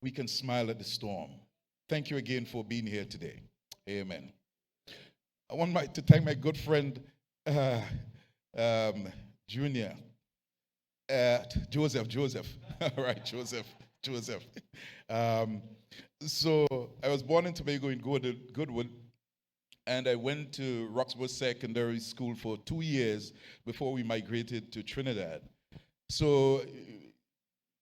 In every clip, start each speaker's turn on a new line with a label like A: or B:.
A: we can smile at the storm. Thank you again for being here today. Amen. I want to thank my good friend, uh, Junior, Joseph. All right, Joseph. Um, so I was born in Tobago in Goodwood, and I went to Roxborough Secondary School for 2 years before we migrated to Trinidad. So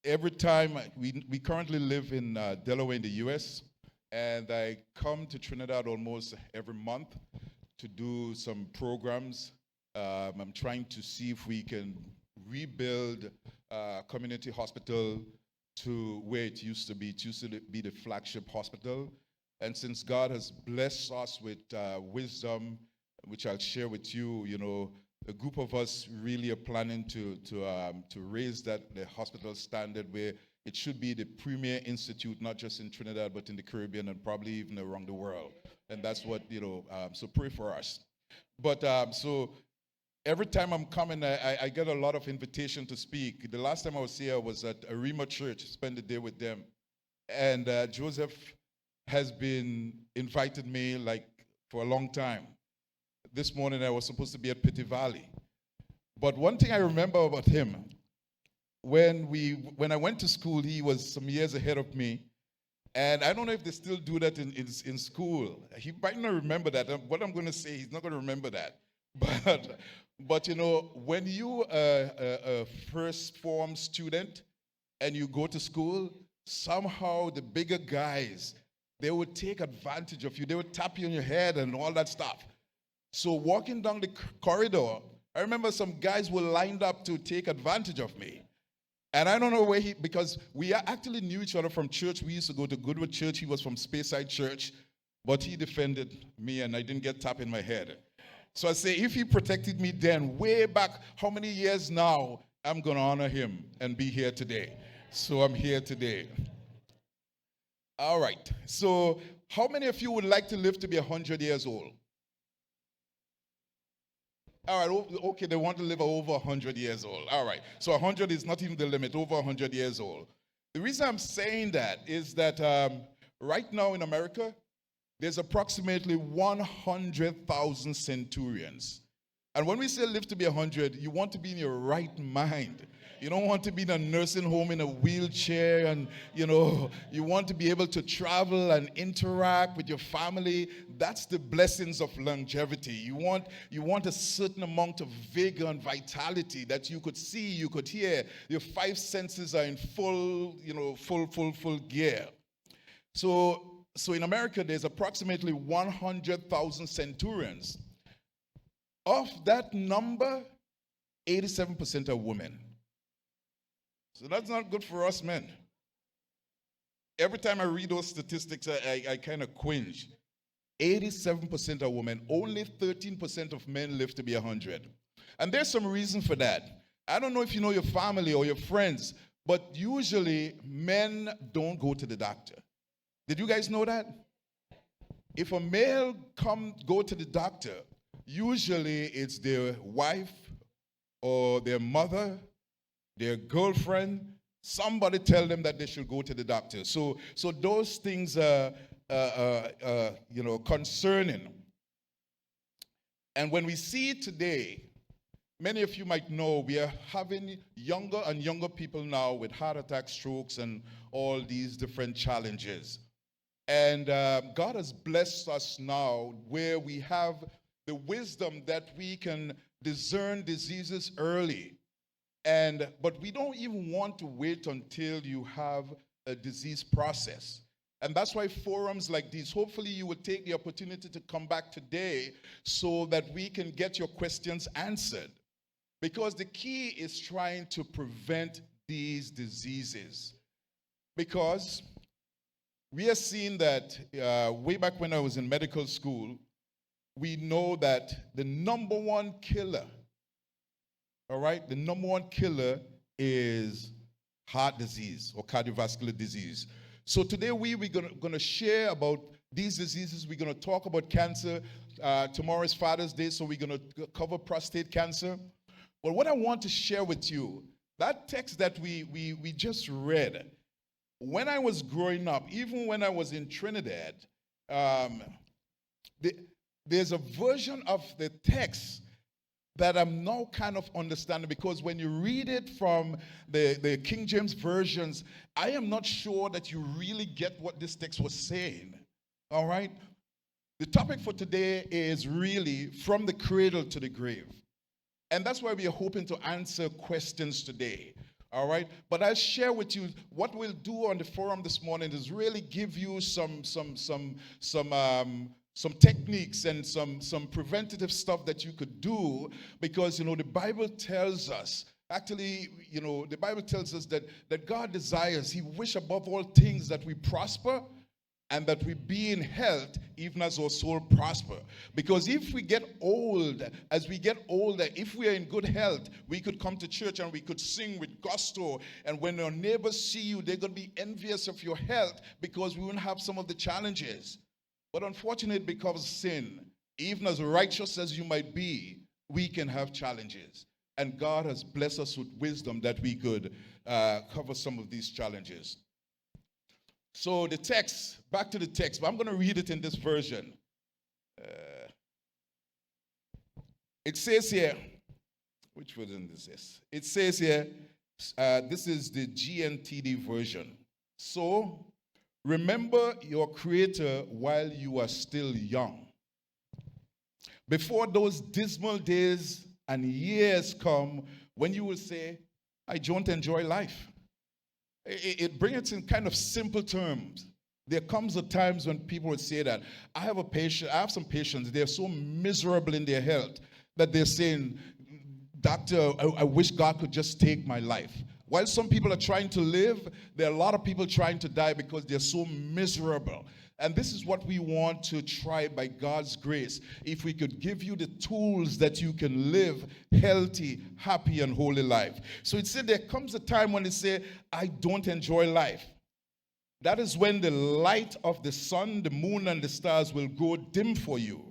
A: every time we currently live in Delaware in the U.S., and I come to Trinidad almost every month to do some programs. I'm trying to see if we can rebuild community hospital to where it used to be. It used to be the flagship hospital. And since God has blessed us with wisdom, which I'll share with you, a group of us really are planning to raise the hospital standard where it should be the premier institute, not just in Trinidad, but in the Caribbean and probably even around the world. And that's what, so pray for us. But so every time I'm coming, I get a lot of invitation to speak. The last time I was here, I was at Arima Church, spend the day with them. And Joseph has been invited me like for a long time. This morning I was supposed to be at Pity Valley. But one thing I remember about him, when I went to school, he was some years ahead of me. And I don't know if they still do that in school. He might not remember that. What I'm going to say, he's not going to remember that. But when you are a first form student and you go to school, somehow the bigger guys, they would take advantage of you. They would tap you on your head and all that stuff. So walking down the corridor, I remember some guys were lined up to take advantage of me. And I don't know where because we actually knew each other from church. We used to go to Goodwood Church. He was from Speyside Church, but he defended me and I didn't get tapped in my head. So I say, if he protected me then, way back, how many years now, I'm going to honor him and be here today. So I'm here today. All right. So how many of you would like to live to be 100 years old? All right, okay, they want to live over 100 years old. All right, so 100 is not even the limit, over 100 years old. The reason I'm saying that is that right now in America, there's approximately 100,000 centurions. And when we say live to be 100, you want to be in your right mind. You don't want to be in a nursing home in a wheelchair, and you want to be able to travel and interact with your family. That's the blessings of longevity. You want a certain amount of vigor and vitality that you could see, you could hear. Your five senses are in full gear. So in America, there's approximately 100,000 centurions. Of that number, 87% are women. So that's not good for us men. Every time I read those statistics, I kind of cringe. 87% are women. Only 13% of men live to be 100. And there's some reason for that. I don't know if you know your family or your friends, but usually men don't go to the doctor. Did you guys know that? If a male go to the doctor, usually it's their wife or their mother, their girlfriend, somebody tell them that they should go to the doctor. So those things are concerning. And when we see today, many of you might know we are having younger and younger people now with heart attacks, strokes, and all these different challenges. And God has blessed us now where we have the wisdom that we can discern diseases early. But we don't even want to wait until you have a disease process. And that's why forums like these, hopefully you will take the opportunity to come back today so that we can get your questions answered. Because the key is trying to prevent these diseases. Because we are seeing that way back when I was in medical school, we know that the number one killer, all right, the number one killer is heart disease or cardiovascular disease. So today we're going to share about these diseases. We're going to talk about cancer. Tomorrow is Father's Day, so we're going to cover prostate cancer. But what I want to share with you, that text that we just read, when I was growing up, even when I was in Trinidad, um, there's a version of the text that I'm now kind of understanding, because when you read it from the King James versions, I am not sure that you really get what this text was saying. All right? The topic for today is really from the cradle to the grave. And that's why we are hoping to answer questions today. All right? But I'll share with you what we'll do on the forum this morning is really give you some techniques and some preventative stuff that you could do, because the Bible tells us, actually, the Bible tells us that God desires, he wishes above all things that we prosper and that we be in health even as our soul prosper. Because if we get old, as we get older, if we are in good health, we could come to church and we could sing with gusto, and when your neighbors see you, they're going to be envious of your health because we won't have some of the challenges. But unfortunately, because of sin, even as righteous as you might be, we can have challenges. And God has blessed us with wisdom that we could cover some of these challenges. So the text, back to the text, but I'm going to read it in this version. It says here, which version is this? It says here, this is the GNTD version. So, remember your Creator while you are still young, before those dismal days and years come when you will say, I don't enjoy life. It brings it in kind of simple terms. There comes a times when people would say that, I have some patients, they're so miserable in their health that they're saying, doctor, I wish God could just take my life. While some people are trying to live, there are a lot of people trying to die because they're so miserable. And this is what we want to try by God's grace. If we could give you the tools that you can live healthy, happy, and holy life. So it said there comes a time when they say, I don't enjoy life. That is when the light of the sun, the moon, and the stars will grow dim for you.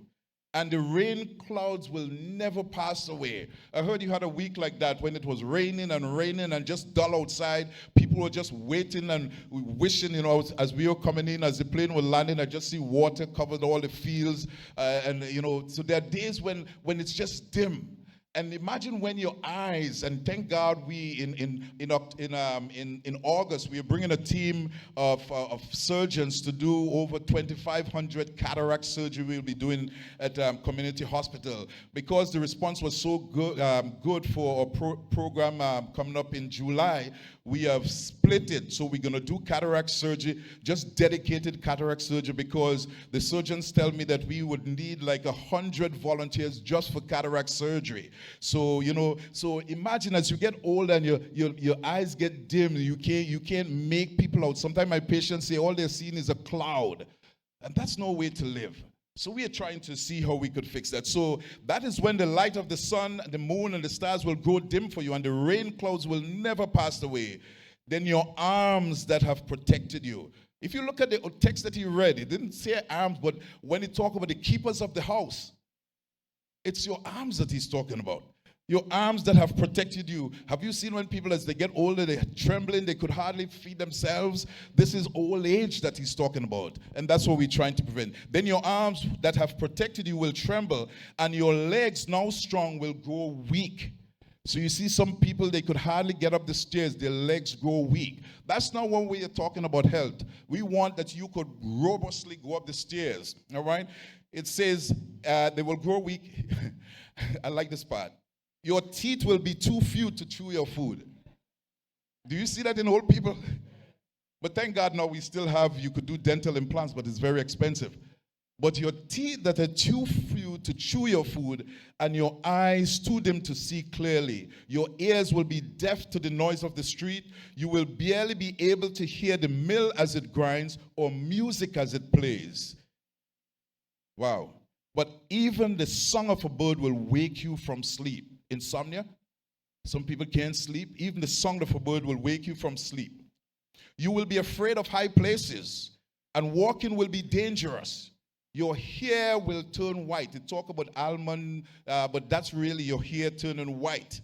A: And the rain clouds will never pass away. I heard you had a week like that when it was raining and just dull outside. People were just waiting and wishing, as we were coming in, as the plane was landing, I just see water covered all the fields. So there are days when it's just dim. And imagine when your eyes, and thank God we in August we are bringing a team of surgeons to do over 2,500 cataract surgery we'll be doing at community hospital, because the response was so good for our program coming up in July. We have split it, so we're going to do cataract surgery, just dedicated cataract surgery, because the surgeons tell me that we would need like 100 volunteers just for cataract surgery. So, so imagine as you get older and your eyes get dim, you can't make people out. Sometimes my patients say all they're seeing is a cloud, and that's no way to live. So we are trying to see how we could fix that. So that is when the light of the sun, the moon, and the stars will grow dim for you, and the rain clouds will never pass away. Then your arms that have protected you. If you look at the text that he read, it didn't say arms, but when he talked about the keepers of the house, it's your arms that he's talking about. Your arms that have protected you. Have you seen when people, as they get older, they're trembling, they could hardly feed themselves? This is old age that he's talking about, and that's what we're trying to prevent. Then your arms that have protected you will tremble, and your legs, now strong, will grow weak. So you see some people, they could hardly get up the stairs, their legs grow weak. That's not what we are talking about health. We want that you could robustly go up the stairs, all right? It says they will grow weak. I like this part. Your teeth will be too few to chew your food. Do you see that in old people? But thank God now we still have, you could do dental implants, but it's very expensive. But your teeth that are too few to chew your food, and your eyes too dim to see clearly. Your ears will be deaf to the noise of the street. You will barely be able to hear the mill as it grinds or music as it plays. Wow. But even the song of a bird will wake you from sleep. Insomnia. Some people can't sleep. Even the song of a bird will wake you from sleep. You will be afraid of high places, and walking will be dangerous. Your hair will turn white. They talk about almond, but that's really your hair turning white.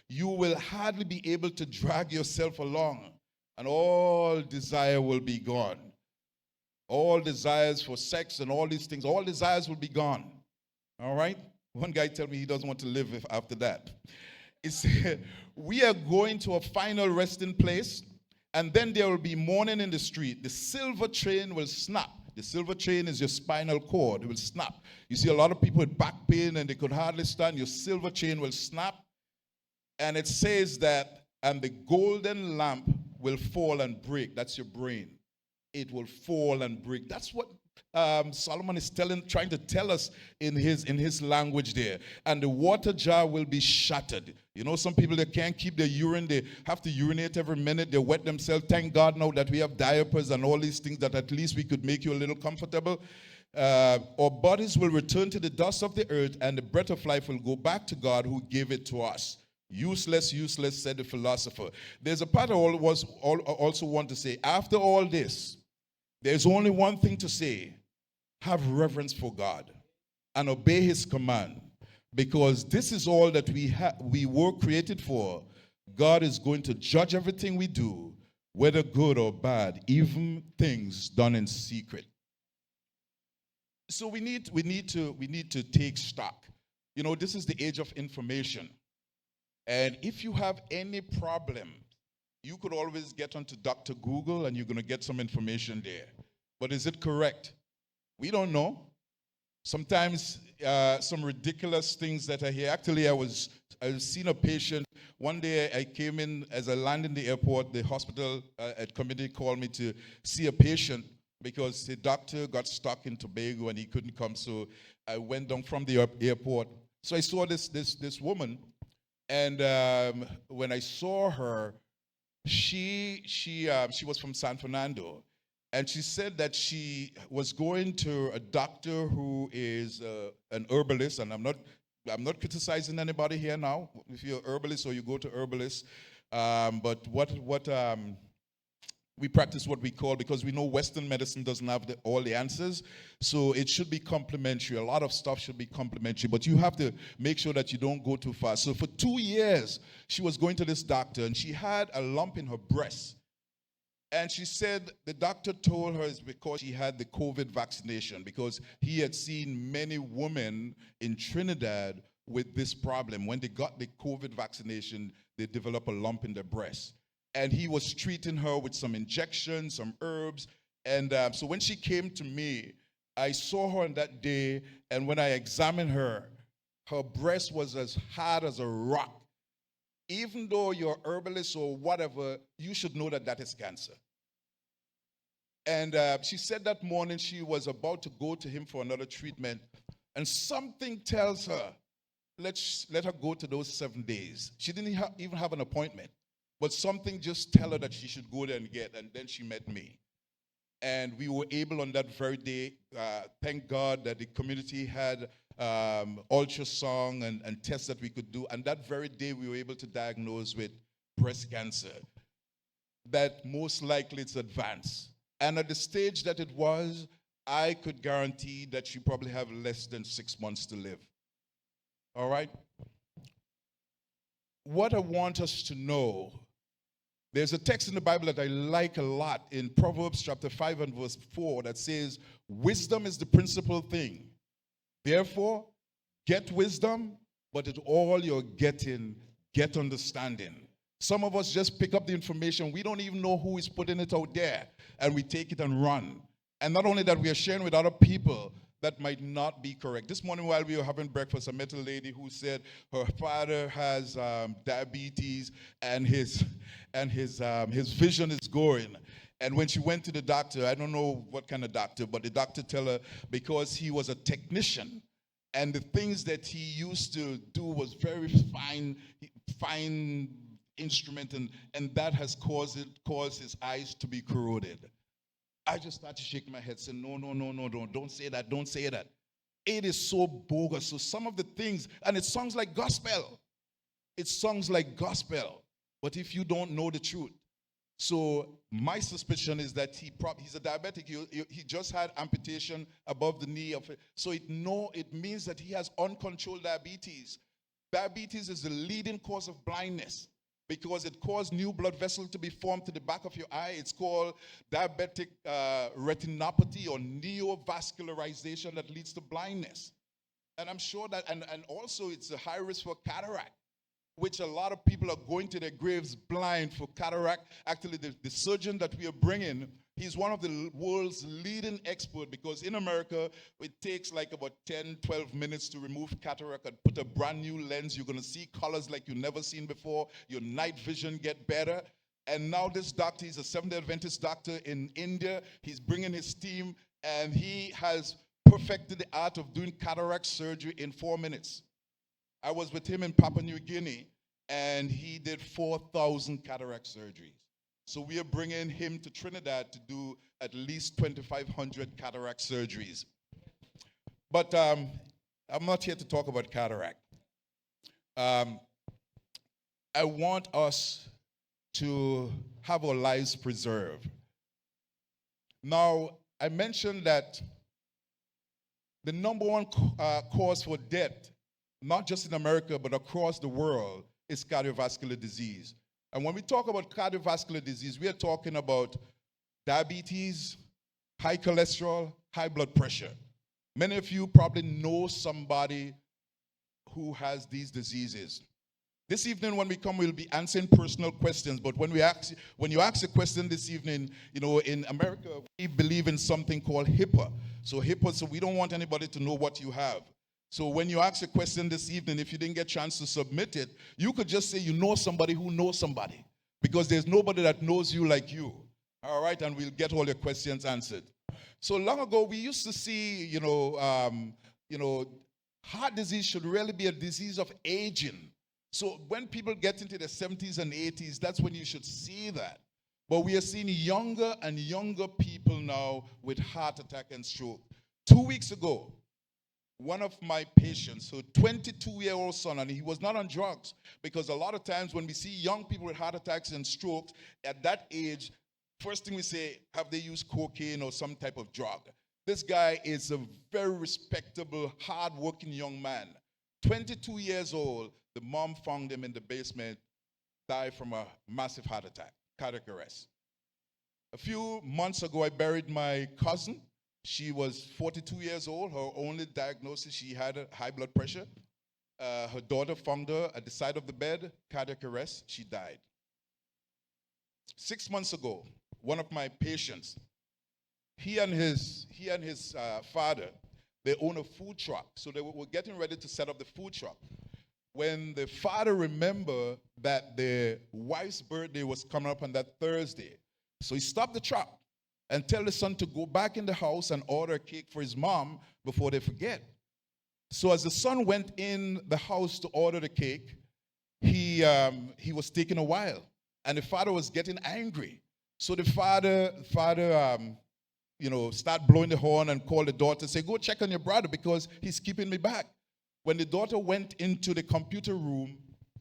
A: You will hardly be able to drag yourself along. and all desire will be gone. All desires for sex and all these things, all desires will be gone. All right? One guy told me he doesn't want to live after that. He said, we are going to a final resting place, and then there will be mourning in the street. The silver train will snap. The silver train is your spinal cord. It will snap. You see a lot of people with back pain and they could hardly stand. Your silver chain will snap. And it says that, and the golden lamp will fall and break. That's your brain. It will fall and break. That's what Solomon is trying to tell us in his language there. And the water jar will be shattered. You know, some people, they can't keep their urine. They have to urinate every minute. They wet themselves. Thank God now that we have diapers and all these things that at least we could make you a little comfortable. Our bodies will return to the dust of the earth, and the breath of life will go back to God who gave it to us. Useless, useless, said the philosopher. There's a part I also want to say. After all this, there's only one thing to say. Have reverence for God and obey his command, because this is all that we were created for. God is going to judge everything we do, whether good or bad, even things done in secret. So we need to take stock. You know, this is the age of information. And if you have any problem, you could always get onto Dr. Google and you're going to get some information there. But is it correct? We don't know. Sometimes some ridiculous things that I hear. Actually, I was seeing a patient. One day I came in, as I landed in the airport, the hospital at community called me to see a patient because the doctor got stuck in Tobago and he couldn't come. So I went down from the airport. So I saw this woman, and when I saw her, she was from San Fernando. And she said that she was going to a doctor who is an herbalist, and I'm not criticizing anybody here now. If you're an herbalist or you go to herbalist, but we practice what we call, because we know Western medicine doesn't have all the answers, so it should be complementary. A lot of stuff should be complementary, but you have to make sure that you don't go too far. So for 2 years, she was going to this doctor, and she had a lump in her breast. And she said the doctor told her it's because she had the COVID vaccination, because he had seen many women in Trinidad with this problem. When they got the COVID vaccination, they develop a lump in their breast. And he was treating her with some injections, some herbs. And so when she came to me, I saw her on that day, and when I examined her, her breast was as hard as a rock. Even though you're herbalist or whatever, you should know that that is cancer. And she said that morning she was about to go to him for another treatment, and something tells her, let her go to those 7 days. She didn't even have an appointment, but something just tell her that she should go there and then she met me. And we were able on that very day, thank God that the community had ultrasound and tests that we could do. And that very day we were able to diagnose with breast cancer, that most likely it's advanced. And at the stage that it was, I could guarantee that she probably have less than 6 months to live. All right? What I want us to know, there's a text in the Bible that I like a lot in Proverbs chapter 5 and verse 4 that says, wisdom is the principal thing. Therefore, get wisdom, but in all you're getting, get understanding. Some of us just pick up the information. We don't even know who is putting it out there, and we take it and run. And not only that, we are sharing with other people that might not be correct. This morning while we were having breakfast, I met a lady who said her father has diabetes, and his vision is going. And when she went to the doctor, I don't know what kind of doctor, but the doctor tell her because he was a technician, and the things that he used to do was very fine instrument, and that has caused his eyes to be corroded. I just started shaking my head, saying, no, don't say that, don't say that. It is so bogus. So some of the things, and it sounds like gospel. It sounds like gospel. But if you don't know the truth. So my suspicion is that he's a diabetic. He just had amputation above the knee of it. So it means that he has uncontrolled diabetes. Diabetes is the leading cause of blindness. because it causes new blood vessels to be formed to the back of your eye. It's called diabetic retinopathy or neovascularization that leads to blindness. And I'm sure that, and also it's a high risk for cataract, which a lot of people are going to their graves blind for cataract. Actually, the surgeon that we are bringing, he's one of the world's leading experts, because in America, it takes like about 10, 12 minutes to remove cataract and put a brand new lens. You're going to see colors like you've never seen before. Your night vision get better. And now this doctor, he's a Seventh-day Adventist doctor in India. He's bringing his team, and he has perfected the art of doing cataract surgery in 4 minutes. I was with him in Papua New Guinea, and he did 4,000 cataract surgeries. So we are bringing him to Trinidad to do at least 2,500 cataract surgeries. But I'm not here to talk about cataract. I want us to have our lives preserved. Now, I mentioned that the number one cause for death, not just in America, but across the world, is cardiovascular disease. And when we talk about cardiovascular disease, we are talking about diabetes, high cholesterol, high blood pressure. Many of you probably know somebody who has these diseases. This evening when we come, we'll be answering personal questions, but when you ask a question this evening, you know, in America, we believe in something called HIPAA. So we don't want anybody to know what you have. So when you ask a question this evening, if you didn't get a chance to submit it, you could just say you know somebody who knows somebody, because there's nobody that knows you like you. All right, and we'll get all your questions answered. So long ago, we used to see, heart disease should really be a disease of aging. So when people get into their 70s and 80s, that's when you should see that. But we are seeing younger and younger people now with heart attack and stroke. 2 weeks ago, one of my patients, so 22-year-old son, and he was not on drugs, because a lot of times when we see young people with heart attacks and strokes at that age, first thing we say, have they used cocaine or some type of drug? This guy is a very respectable, hard-working young man. 22 years old, the mom found him in the basement, died from a massive heart attack, cardiac arrest. A few months ago, I buried my cousin. She was 42 years old. Her only diagnosis, she had a high blood pressure. Her daughter found her at the side of the bed, cardiac arrest. She died. 6 months ago, one of my patients, he and his father, they own a food truck. So they were getting ready to set up the food truck. When the father remembered that the wife's birthday was coming up on that Thursday, so he stopped the truck and tell the son to go back in the house and order a cake for his mom before they forget. So as the son went in the house to order the cake, he was taking a while, and the father was getting angry. So the father start blowing the horn and call the daughter, say, go check on your brother because he's keeping me back. When the daughter went into the computer room,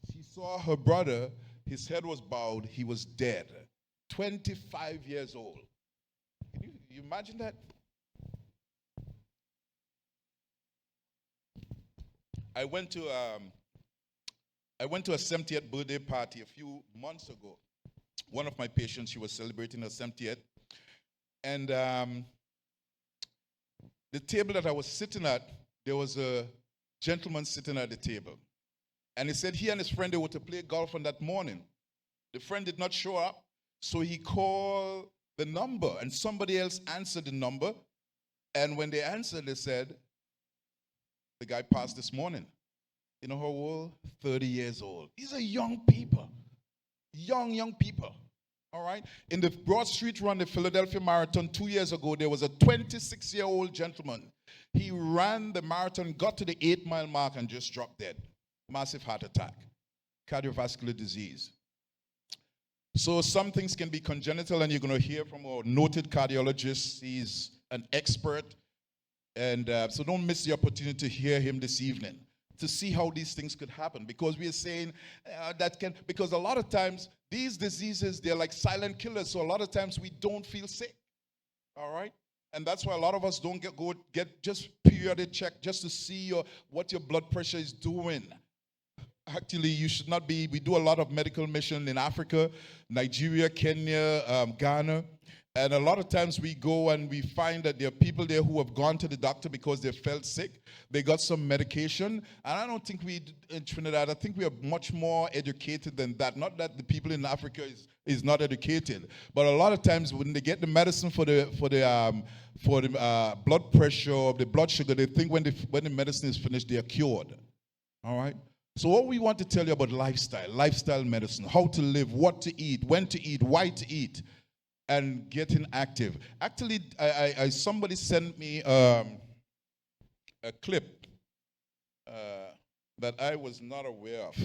A: she saw her brother, his head was bowed, he was dead, 25 years old. Can you imagine that? I went to a 70th birthday party a few months ago. One of my patients, she was celebrating her 70th. And the table that I was sitting at, there was a gentleman sitting at the table. And he said he and his friend, they were to play golf on that morning. The friend did not show up, so he called the number, and somebody else answered the number. And when they answered, they said, the guy passed this morning. You know how old? 30 years old. These are young people. Young people. All right? In the Broad Street run, the Philadelphia Marathon 2 years ago, there was a 26-year-old gentleman. He ran the marathon, got to the 8-mile mark, and just dropped dead. Massive heart attack. Cardiovascular disease. So some things can be congenital, and you're going to hear from our noted cardiologist. He's an expert. And so don't miss the opportunity to hear him this evening, to see how these things could happen. Because we are saying because a lot of times, these diseases, they're like silent killers. So a lot of times we don't feel sick. All right? And that's why a lot of us don't get just periodic check just to see what your blood pressure is doing. Actually, you should not be. We do a lot of medical mission in Africa, Nigeria, Kenya, Ghana. And a lot of times we go and we find that there are people there who have gone to the doctor because they felt sick. They got some medication. And I don't think in Trinidad, I think we are much more educated than that. Not that the people in Africa is not educated. But a lot of times when they get the medicine for the blood pressure or the blood sugar, they think when the medicine is finished, they are cured. All right? So what we want to tell you about lifestyle medicine, how to live, what to eat, when to eat, why to eat, and getting active. Actually, somebody sent me a clip that I was not aware of.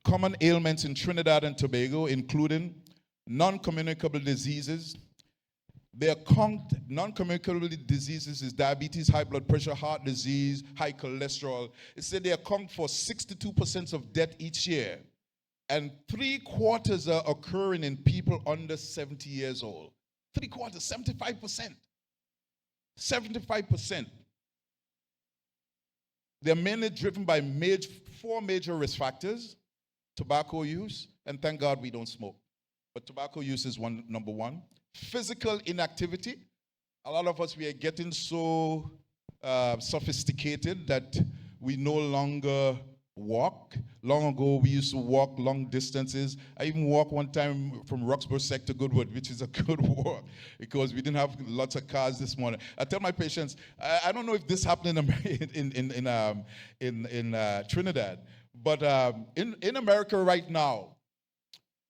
A: Common ailments in Trinidad and Tobago, including non-communicable diseases. Non-communicable diseases is diabetes, high blood pressure, heart disease, high cholesterol. It said they account for 62% of death each year. And 3/4 are occurring in people under 70 years old. 3/4, 75%. 75%. They're mainly driven by 4 major risk factors: tobacco use, and thank God we don't smoke. But tobacco use is number one. Physical inactivity. A lot of us, we are getting so sophisticated that we no longer walk. Long ago, we used to walk long distances. I even walked one time from Roxborough Sec to Goodwood, which is a good walk because we didn't have lots of cars this morning. I tell my patients, I don't know if this happened in Trinidad, but in America right now,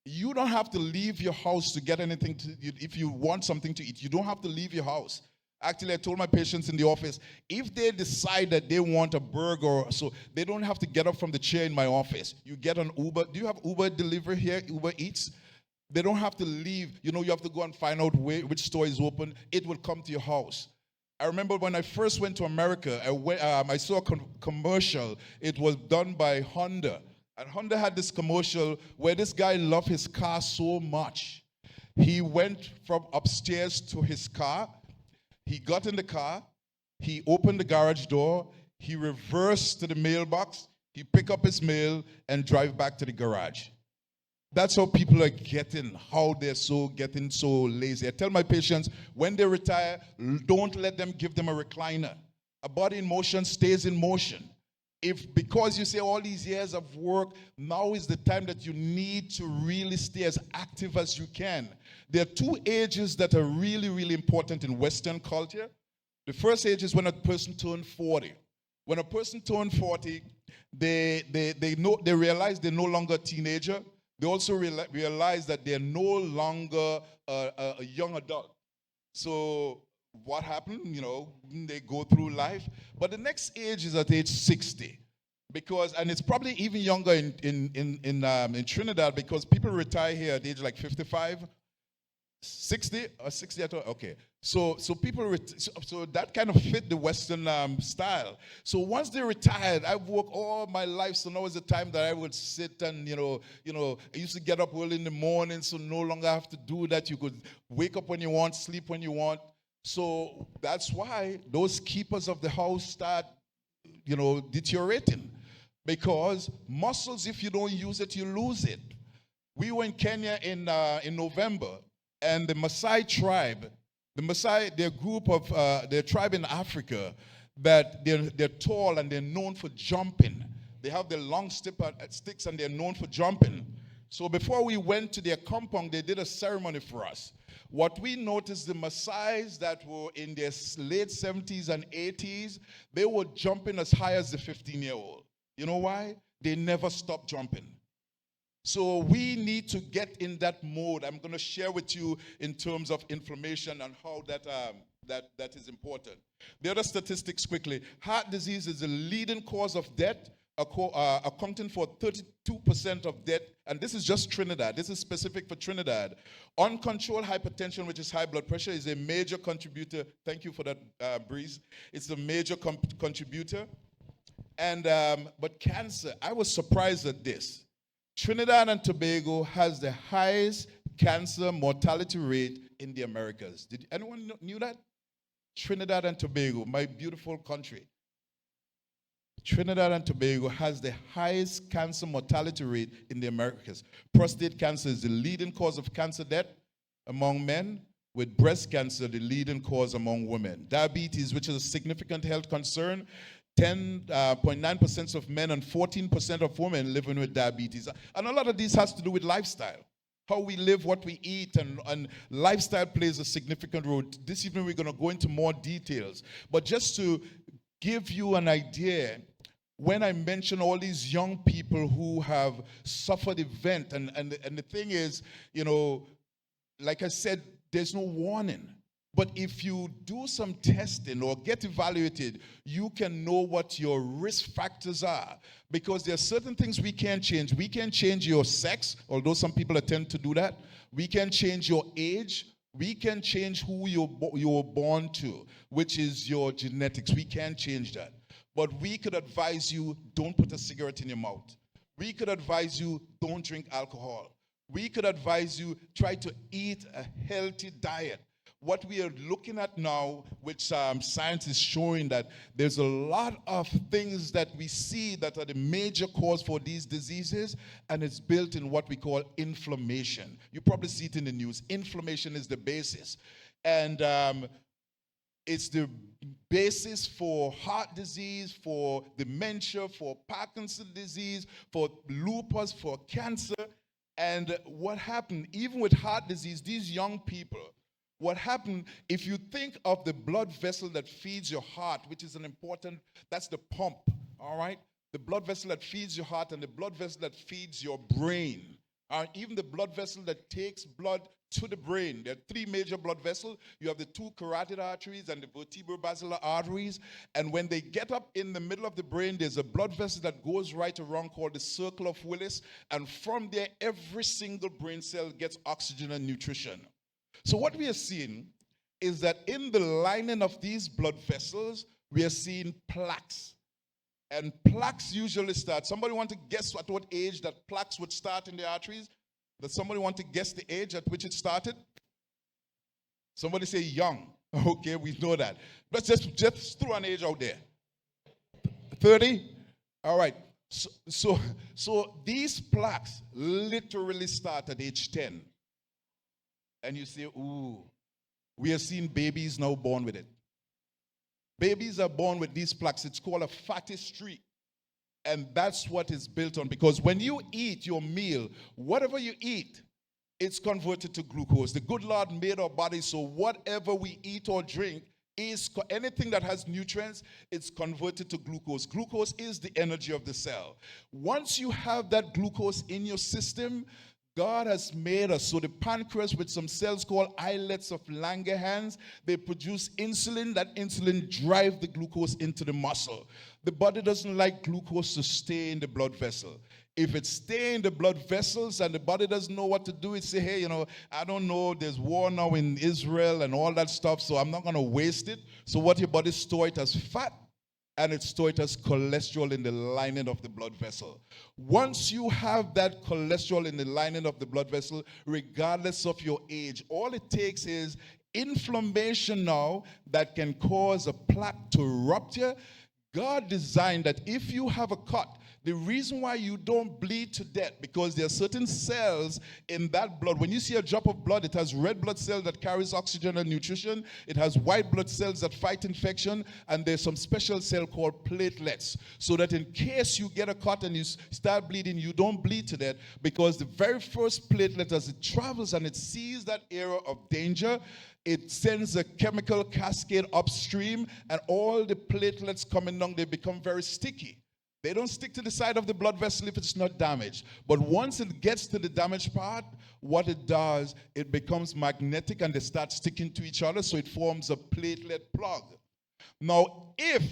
A: you don't have to leave your house to get anything to eat. If you want something to eat, you don't have to leave your house. Actually, I told my patients in the office, if they decide that they want a burger, so they don't have to get up from the chair in my office. You get an Uber. Do you have Uber delivery here, Uber Eats? They don't have to leave. You have to go and find out which store is open. It will come to your house. I remember when I first went to America, I saw a commercial. It was done by Honda. And Honda had this commercial where this guy loved his car so much. He went from upstairs to his car. He got in the car. He opened the garage door. He reversed to the mailbox. He picked up his mail and drive back to the garage. That's how people are how they're getting so lazy. I tell my patients, when they retire, don't let them give them a recliner. A body in motion stays in motion. If because you say all these years of work, now is the time that you need to really stay as active as you can. There are 2 ages that are really, really important in Western culture. The first age is when a person turns 40. When a person turns 40, they realize they're no longer a teenager. They also realize that they're no longer a young adult. So what happened? They go through life. But the next age is at age 60. And it's probably even younger in Trinidad because people retire here at age like 55, 60 or 60 at all. Okay. So people, so that kind of fit the Western style. So once they retired, I've worked all my life, so now is the time that I would sit and, I used to get up early in the morning, so no longer have to do that. You could wake up when you want, sleep when you want. So that's why those keepers of the house start, deteriorating. Because muscles, if you don't use it, you lose it. We were in Kenya in November, and the Maasai tribe, their group of, their tribe in Africa, that they're tall and they're known for jumping. They have their long sticks and they're known for jumping. So before we went to their compound, they did a ceremony for us. What we noticed, the Maasais that were in their late 70s and 80s, they were jumping as high as the 15-year-old. You know why? They never stopped jumping. So we need to get in that mode. I'm going to share with you in terms of inflammation and how that is important. The other statistics quickly. Heart disease is the leading cause of death, accounting for 32% of death, and this is just Trinidad. This is specific for Trinidad. Uncontrolled hypertension, which is high blood pressure, is a major contributor. Thank you for that, Breeze. It's a major contributor. And but cancer, I was surprised at this. Trinidad and Tobago has the highest cancer mortality rate in the Americas. Did anyone knew that? Trinidad and Tobago, my beautiful country. Trinidad and Tobago has the highest cancer mortality rate in the Americas. Prostate cancer is the leading cause of cancer death among men, with breast cancer the leading cause among women. Diabetes, which is a significant health concern, 10.9% of men and 14% of women living with diabetes. And a lot of this has to do with lifestyle. How we live, what we eat, and lifestyle plays a significant role. This evening we're going to go into more details. But just to give you an idea, when I mention all these young people who have suffered event, and the thing is, like I said, there's no warning. But if you do some testing or get evaluated, you can know what your risk factors are. Because there are certain things we can't change. We can change your sex, although some people attempt to do that. We can change your age. We can change who you were born to, which is your genetics. We can't change that. But we could advise you, don't put a cigarette in your mouth. We could advise you, don't drink alcohol. We could advise you, try to eat a healthy diet. What we are looking at now, which science is showing that there's a lot of things that we see that are the major cause for these diseases, and it's built in what we call inflammation. You probably see it in the news. Inflammation is the basis. And it's the basis for heart disease, for dementia, for Parkinson's disease, for lupus, for cancer. And what happened, even with heart disease, these young people, what happened, if you think of the blood vessel that feeds your heart, which is that's the pump, all right? The blood vessel that feeds your heart and the blood vessel that feeds your brain, even the blood vessel that takes blood to the brain. There are three major blood vessels. You have the two carotid arteries and the vertebrobasilar arteries. And when they get up in the middle of the brain, there's a blood vessel that goes right around called the circle of Willis. And from there, every single brain cell gets oxygen and nutrition. So what we are seeing is that in the lining of these blood vessels, we are seeing plaques. And plaques usually start. Somebody want to guess at what age that plaques would start in the arteries? Does somebody want to guess the age at which it started? Somebody say young. Okay, we know that. Let's just throw an age out there. 30? All right. So these plaques literally start at age 10. And you say, ooh, we are seeing babies now born with it. Babies are born with these plaques. It's called a fatty streak. And that's what it's built on. Because when you eat your meal, whatever you eat, it's converted to glucose. The good Lord made our bodies so whatever we eat or drink is anything that has nutrients, it's converted to glucose. Glucose is the energy of the cell. Once you have that glucose in your system, God has made us so the pancreas with some cells called islets of Langerhans, they produce insulin. That insulin drives the glucose into the muscle. The body doesn't like glucose to stay in the blood vessel. If it stays in the blood vessels and the body doesn't know what to do, it say, hey, I don't know, there's war now in Israel and all that stuff, so I'm not going to waste it. So what your body store it as fat, and it stores it as cholesterol in the lining of the blood vessel. Once you have that cholesterol in the lining of the blood vessel, regardless of your age, all it takes is inflammation now that can cause a plaque to rupture. God designed that if you have a cut, the reason why you don't bleed to death, because there are certain cells in that blood. When you see a drop of blood, it has red blood cells that carries oxygen and nutrition. It has white blood cells that fight infection. And there's some special cell called platelets. So that in case you get a cut and you start bleeding, you don't bleed to death. Because the very first platelet, as it travels and it sees that area of danger, it sends a chemical cascade upstream. And all the platelets coming down, they become very sticky. They don't stick to the side of the blood vessel if it's not damaged. But once it gets to the damaged part, what it does, it becomes magnetic and they start sticking to each other, so it forms a platelet plug. Now, if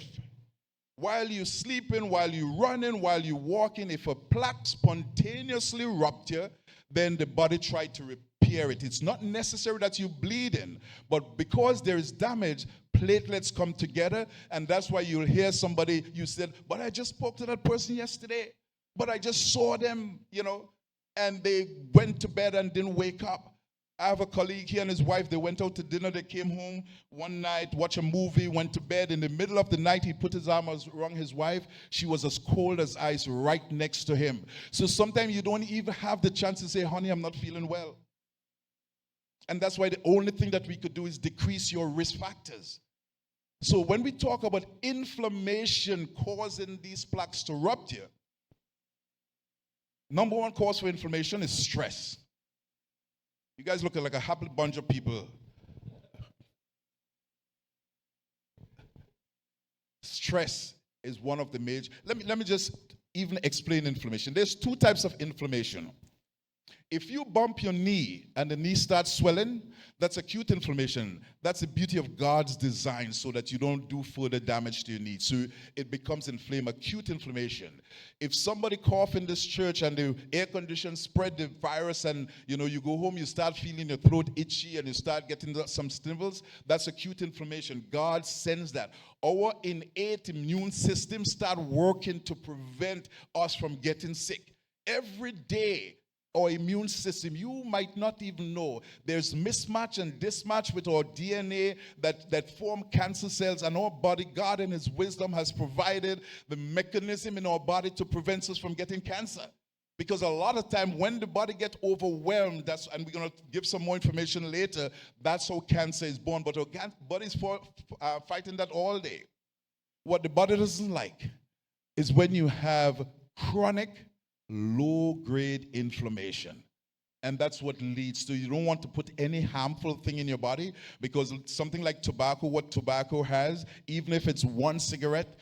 A: while you're sleeping, while you're running, while you're walking, if a plaque spontaneously rupture, then the body tries to repair it. It's not necessary that you're bleeding, but because there is damage, platelets come together, and that's why you'll hear somebody, you said, but I just spoke to that person yesterday, but I just saw them, and they went to bed and didn't wake up. I have a colleague, he and his wife, they went out to dinner, they came home one night, watched a movie, went to bed. In the middle of the night, he put his arm around his wife. She was as cold as ice right next to him. So sometimes you don't even have the chance to say, honey, I'm not feeling well. And that's why the only thing that we could do is decrease your risk factors. So when we talk about inflammation causing these plaques to rupture, number one cause for inflammation is stress. You guys look like a happy bunch of people. Stress is one of the major. Let me just even explain inflammation. There's two types of inflammation. If you bump your knee and the knee starts swelling, that's acute inflammation. That's the beauty of God's design so that you don't do further damage to your knee. So it becomes inflamed, acute inflammation. If somebody cough in this church and the air condition spread the virus and you go home, you start feeling your throat itchy and you start getting some sniffles, that's acute inflammation. God sends that. Our innate immune system start working to prevent us from getting sick. Every day, our immune system, you might not even know, there's mismatch and dismatch with our DNA that form cancer cells, and our body, God in his wisdom has provided the mechanism in our body to prevent us from getting cancer. Because a lot of time when the body gets overwhelmed, and we're going to give some more information later, that's how cancer is born. But our body is fighting that all day. What the body doesn't like is when you have chronic low-grade inflammation. And that's what leads to, you don't want to put any harmful thing in your body, because something like tobacco, what tobacco has, even if it's one cigarette,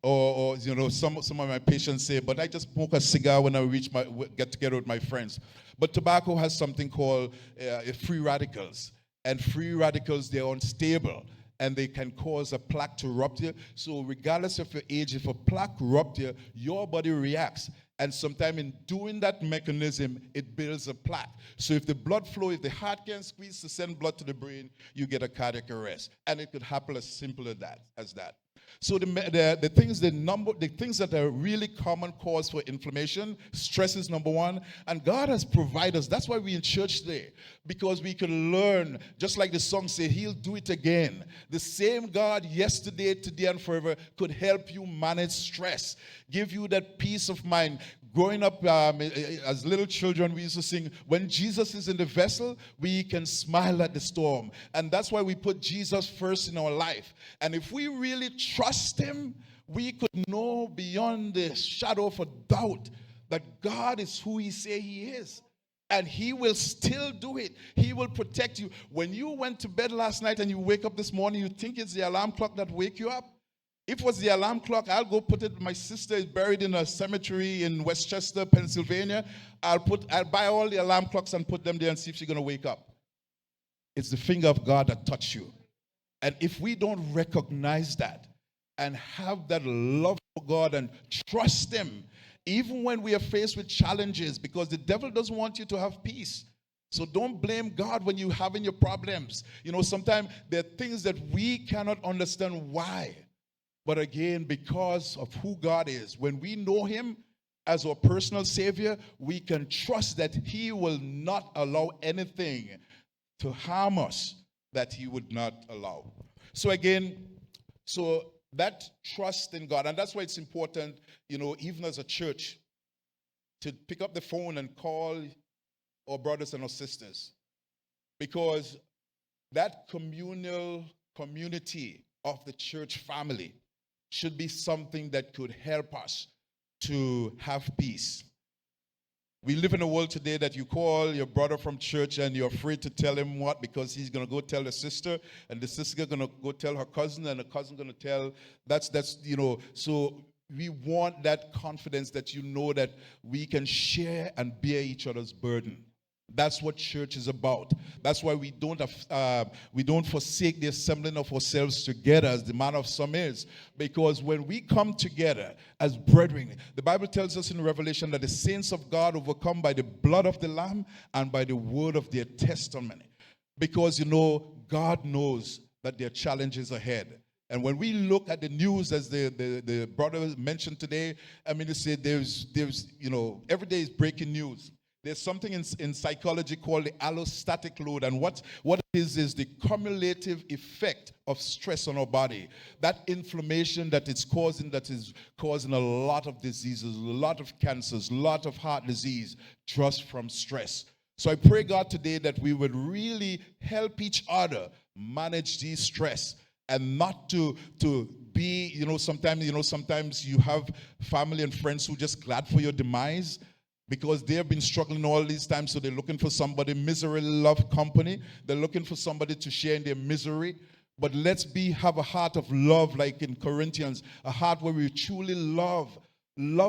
A: or some of my patients say, but I just smoke a cigar when I get together with my friends. But tobacco has something called free radicals. And free radicals, they're unstable, and they can cause a plaque to rupture. So regardless of your age, if a plaque rupture, your body reacts. And sometimes in doing that mechanism, it builds a plaque. So if the blood flow, if the heart can squeeze to send blood to the brain, you get a cardiac arrest. And it could happen as simple as that. So the things that are really common cause for inflammation, stress is number one, and God has provided us. That's why we're in church today, because we can learn, just like the song said, he'll do it again. The same God yesterday, today, and forever could help you manage stress, give you that peace of mind. Growing up as little children, we used to sing, when Jesus is in the vessel, we can smile at the storm. And that's why we put Jesus first in our life. And if we really trust him, we could know beyond the shadow of a doubt that God is who he say he is. And he will still do it. He will protect you. When you went to bed last night and you wake up this morning, you think it's the alarm clock that wake you up? If it was the alarm clock, I'll go put it. My sister is buried in a cemetery in Westchester, Pennsylvania. I'll buy all the alarm clocks and put them there and see if she's going to wake up. It's the finger of God that touched you. And if we don't recognize that and have that love for God and trust him, even when we are faced with challenges, because the devil doesn't want you to have peace. So don't blame God when you're having your problems. Sometimes there are things that we cannot understand why. But again, because of who God is, when we know him as our personal Savior, we can trust that he will not allow anything to harm us that he would not allow. So again, that trust in God, and that's why it's important, even as a church, to pick up the phone and call our brothers and our sisters. Because that community of the church family should be something that could help us to have peace. We live in a world today that you call your brother from church and you're afraid to tell him what, because he's going to go tell the sister, and the sister going to go tell her cousin, and the cousin going to tell, so we want that confidence that that we can share and bear each other's burden. That's what church is about. That's why we don't forsake the assembling of ourselves together, as the manner of some is. Because when we come together as brethren, the Bible tells us in Revelation that the saints of God overcome by the blood of the Lamb and by the word of their testimony. Because God knows that there are challenges ahead. And when we look at the news, as the brother mentioned today, they say there's every day is breaking news. There's something in psychology called the allostatic load. And what it is the cumulative effect of stress on our body. That inflammation that is causing a lot of diseases, a lot of cancers, a lot of heart disease just from stress. So I pray, God, today that we would really help each other manage these stress and not to be, sometimes you have family and friends who just glad for your demise, because they have been struggling all these times, so they're looking for somebody. Misery love company. They're looking for somebody to share in their misery. But let's have a heart of love, like in Corinthians, a heart where we truly love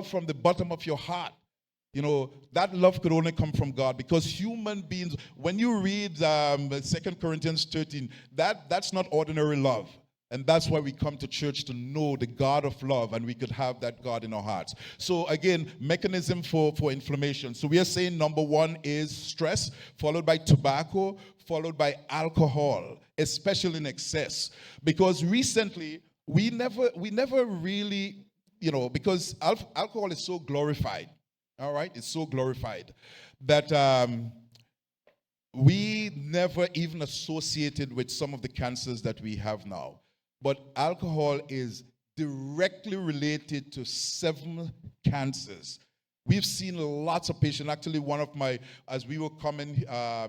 A: from the bottom of your heart. That love could only come from God, because human beings, when you read 2 Corinthians 13, that's not ordinary love. And that's why we come to church, to know the God of love, and we could have that God in our hearts. So again, mechanism for inflammation. So we are saying number one is stress, followed by tobacco, followed by alcohol, especially in excess. Because recently, we never really, because alcohol is so glorified, all right? It's so glorified that we never even associated with some of the cancers that we have now. But alcohol is directly related to 7 cancers. We've seen lots of patients. Actually, as we were coming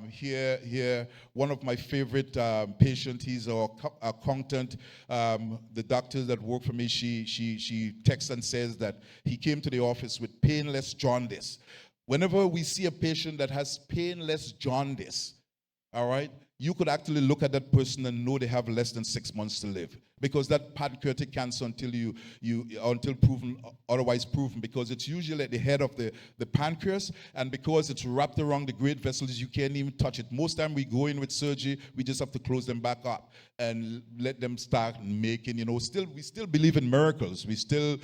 A: here, one of my favorite patients, he's our accountant. The doctors that work for me, she texts and says that he came to the office with painless jaundice. Whenever we see a patient that has painless jaundice, all right, you could actually look at that person and know they have less than 6 months to live, because that pancreatic cancer, until otherwise proven, because it's usually at the head of the pancreas, and because it's wrapped around the great vessels, you can't even touch it. Most time we go in with surgery, we just have to close them back up and let them start making, we still believe in miracles. We still,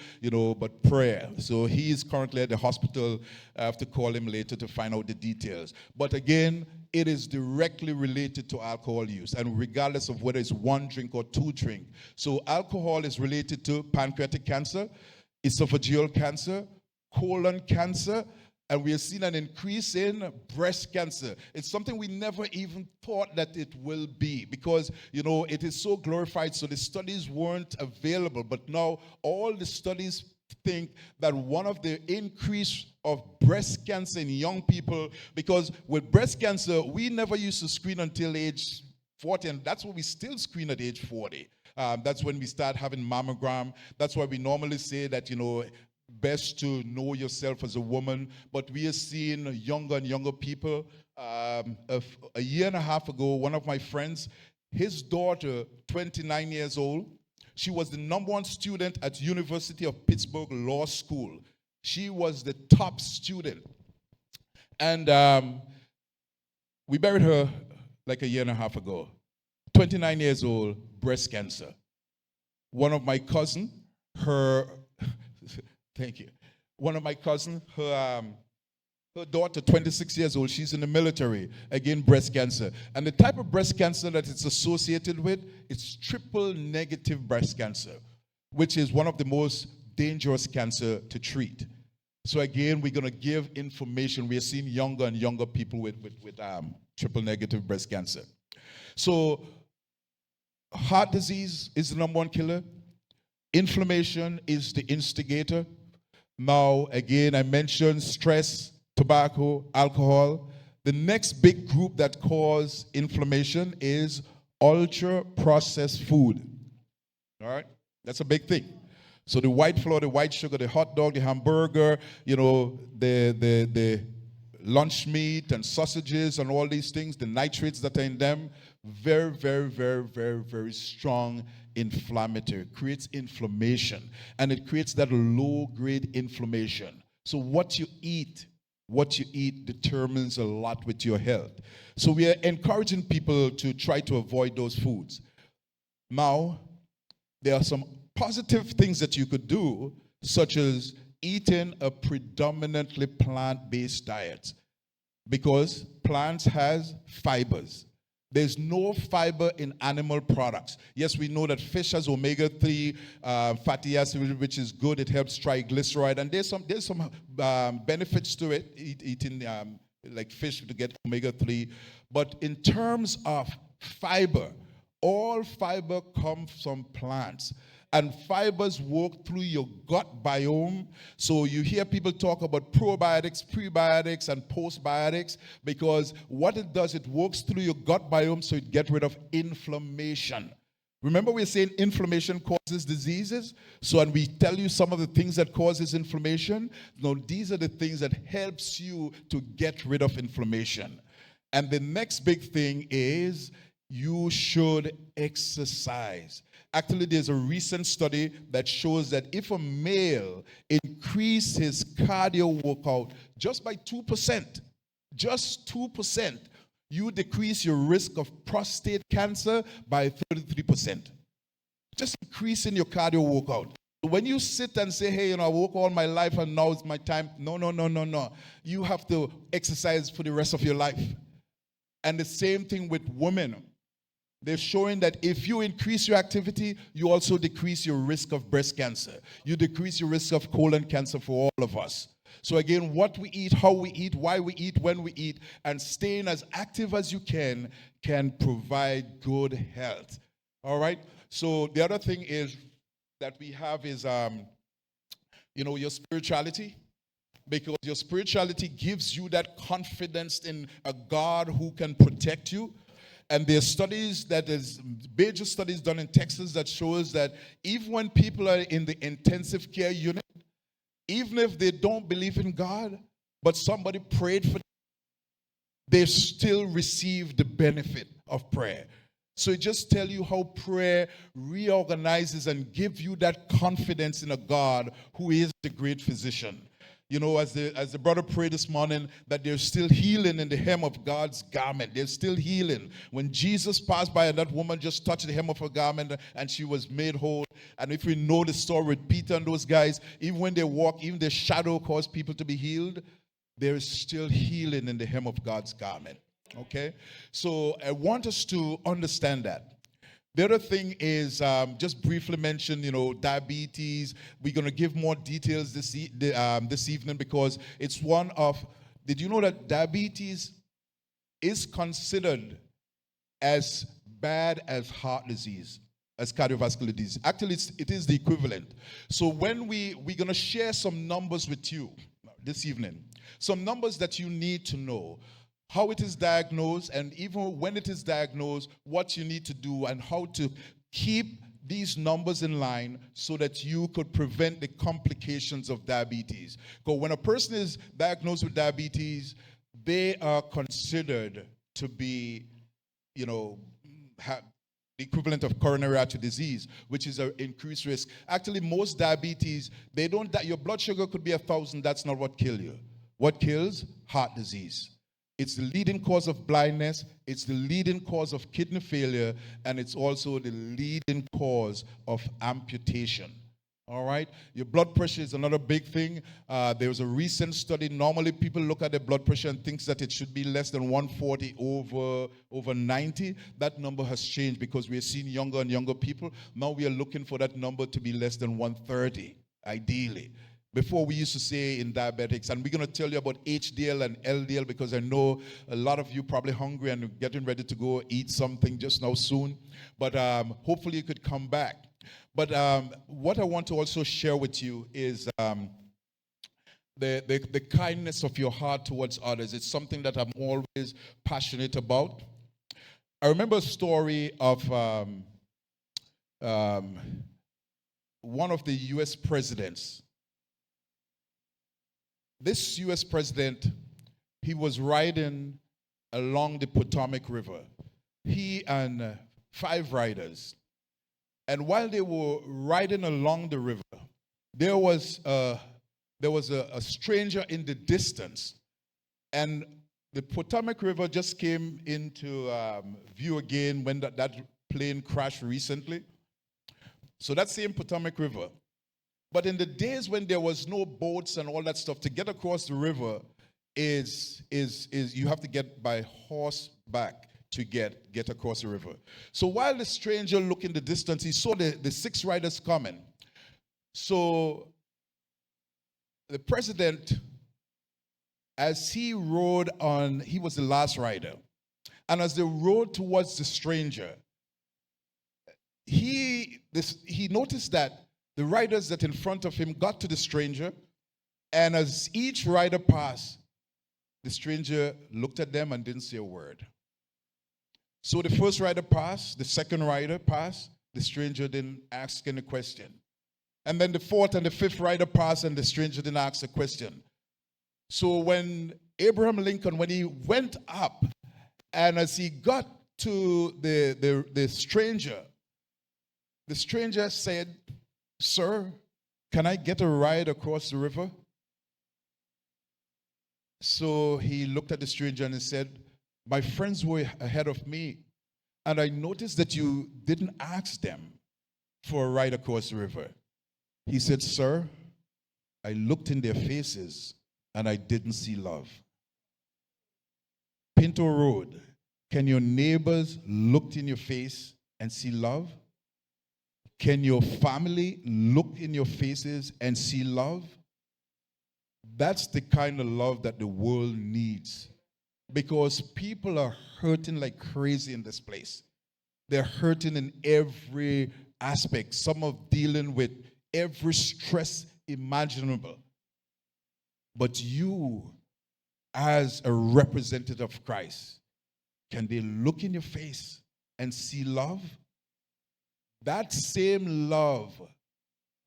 A: but prayer. So he is currently at the hospital. I have to call him later to find out the details. But again, it is directly related to alcohol use, and regardless of whether it's 1 drink or 2 drink. So alcohol is related to pancreatic cancer, esophageal cancer, colon cancer, and we are seeing an increase in breast cancer. It's something we never even thought that it will be, because, it is so glorified, so the studies weren't available. But now all the studies think that one of the increase of breast cancer in young people, because with breast cancer, we never used to screen until age 40, and that's what we still screen at age 40. That's when we start having mammogram. That's why we normally say that, best to know yourself as a woman. But we are seeing younger and younger people. A year and a half ago, one of my friends, his daughter, 29 years old, she was the #1 student at University of Pittsburgh Law School. She was the top student. And we buried her like a year and a half ago. 29 years old, breast cancer. One of my cousin, thank you. One of my cousin, her daughter, 26 years old, she's in the military, again, breast cancer. And the type of breast cancer that it's associated with, it's triple negative breast cancer, which is one of the most dangerous cancer to treat. So again, we're going to give information. We are seeing younger and younger people with triple negative breast cancer. So heart disease is the #1 killer. Inflammation is the instigator. Now, again, I mentioned stress, tobacco, alcohol. The next big group that cause inflammation is ultra-processed food. All right? That's a big thing. So the white flour, the white sugar, the hot dog, the hamburger, the lunch meat and sausages and all these things, the nitrates that are in them, very, very, very, very, very strong inflammatory. It creates inflammation, and it creates that low-grade inflammation. So what you eat determines a lot with your health. So we are encouraging people to try to avoid those foods. Now, there are some positive things that you could do, such as eating a predominantly plant-based diet, because plants has fibers. There's no fiber in animal products. Yes, we know that fish has omega-3 fatty acid, which is good. It helps triglyceride, and there's some benefits to it, eating like fish to get omega-3. But in terms of fiber, all fiber comes from plants. And fibers work through your gut biome. So you hear people talk about probiotics, prebiotics, and postbiotics, because what it does, it works through your gut biome, so it gets rid of inflammation. Remember, we're saying inflammation causes diseases. So, and we tell you some of the things that causes inflammation. Now, these are the things that helps you to get rid of inflammation. And the next big thing is you should exercise. Actually, there's a recent study that shows that if a male increases his cardio workout just by 2%, just 2%, you decrease your risk of prostate cancer by 33%. Just increasing your cardio workout. When you sit and say, hey, I work all my life and now it's my time. No. You have to exercise for the rest of your life. And the same thing with women. They're showing that if you increase your activity, you also decrease your risk of breast cancer. You decrease your risk of colon cancer for all of us. So again, what we eat, how we eat, why we eat, when we eat, and staying as active as you can provide good health. All right? So the other thing is that we have is, your spirituality. Because your spirituality gives you that confidence in a God who can protect you. And there are studies major studies done in Texas that shows that even when people are in the intensive care unit, even if they don't believe in God, but somebody prayed for them, they still receive the benefit of prayer. So it just tells you how prayer reorganizes and gives you that confidence in a God who is the great physician. As the brother prayed this morning, that there's still healing in the hem of God's garment. There's still healing. When Jesus passed by and that woman just touched the hem of her garment and she was made whole. And if we know the story with Peter and those guys, even when they walk, even their shadow caused people to be healed, there is still healing in the hem of God's garment. Okay? So I want us to understand that. The other thing is, just briefly mention, diabetes. We're going to give more details this evening because it's one of, did you know that diabetes is considered as bad as heart disease, as cardiovascular disease? Actually, it is the equivalent. So when we're going to share some numbers with you this evening, some numbers that you need to know. How it is diagnosed, and even when it is diagnosed, what you need to do and how to keep these numbers in line so that you could prevent the complications of diabetes. Because when a person is diagnosed with diabetes, they are considered to be, the equivalent of coronary artery disease, which is an increased risk. Actually, most diabetes, your blood sugar could be 1,000, that's not what kills you. What kills? Heart disease. It's the leading cause of blindness, it's the leading cause of kidney failure, and it's also the leading cause of amputation. All right? Your blood pressure is another big thing. There was a recent study. Normally, people look at their blood pressure and think that it should be less than 140 over 90. That number has changed because we are seeing younger and younger people. Now we are looking for that number to be less than 130, ideally. Before we used to say in diabetics, and we're going to tell you about HDL and LDL because I know a lot of you probably hungry and getting ready to go eat something just now soon. But hopefully you could come back. But what I want to also share with you is the kindness of your heart towards others. It's something that I'm always passionate about. I remember a story of one of the U.S. presidents. This U.S. president, he was riding along the Potomac River. He and 5 riders. And while they were riding along the river, there was a stranger in the distance. And the Potomac River just came into view again when that plane crashed recently. So that same Potomac River. But in the days when there was no boats and all that stuff, to get across the river is you have to get by horseback to get across the river. So while the stranger looked in the distance, he saw the 6 riders coming. So the president as he rode on, he was the last rider. And as they rode towards the stranger, he noticed that the riders that in front of him got to the stranger, and as each rider passed, the stranger looked at them and didn't say a word. So the first rider passed, the second rider passed, the stranger didn't ask any question. And then the fourth and the fifth rider passed, and the stranger didn't ask a question. So when Abraham Lincoln, when he went up, and as he got to the stranger said, "Sir, can I get a ride across the river?" So he looked at the stranger and he said, "My friends were ahead of me, and I noticed that you didn't ask them for a ride across the river." He said, "Sir, I looked in their faces and I didn't see love." Pinto Road, can your neighbors look in your face and see love? Can your family look in your faces and see love? That's the kind of love that the world needs, because people are hurting like crazy in this place. They're hurting in every aspect. Some are dealing with every stress imaginable. But you, as a representative of Christ, can they look in your face and see love? That same love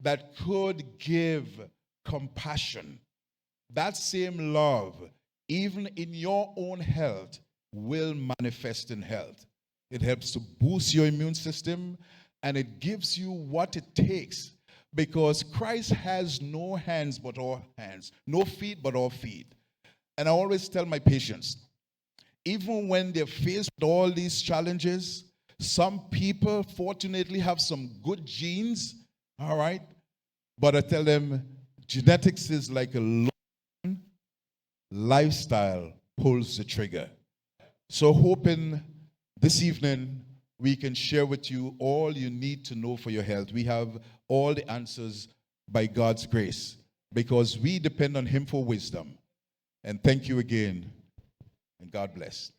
A: that could give compassion, that same love, even in your own health, will manifest in health. It helps to boost your immune system, and it gives you what it takes, because Christ has no hands but all hands, no feet but all feet. And I always tell my patients, even when they're faced with all these challenges, some people fortunately have some good genes, all right? But I tell them, genetics is like a long lifestyle pulls the trigger. So hoping this evening we can share with you all you need to know for your health. We have all the answers by God's grace, because we depend on Him for wisdom. And thank you again, and God bless.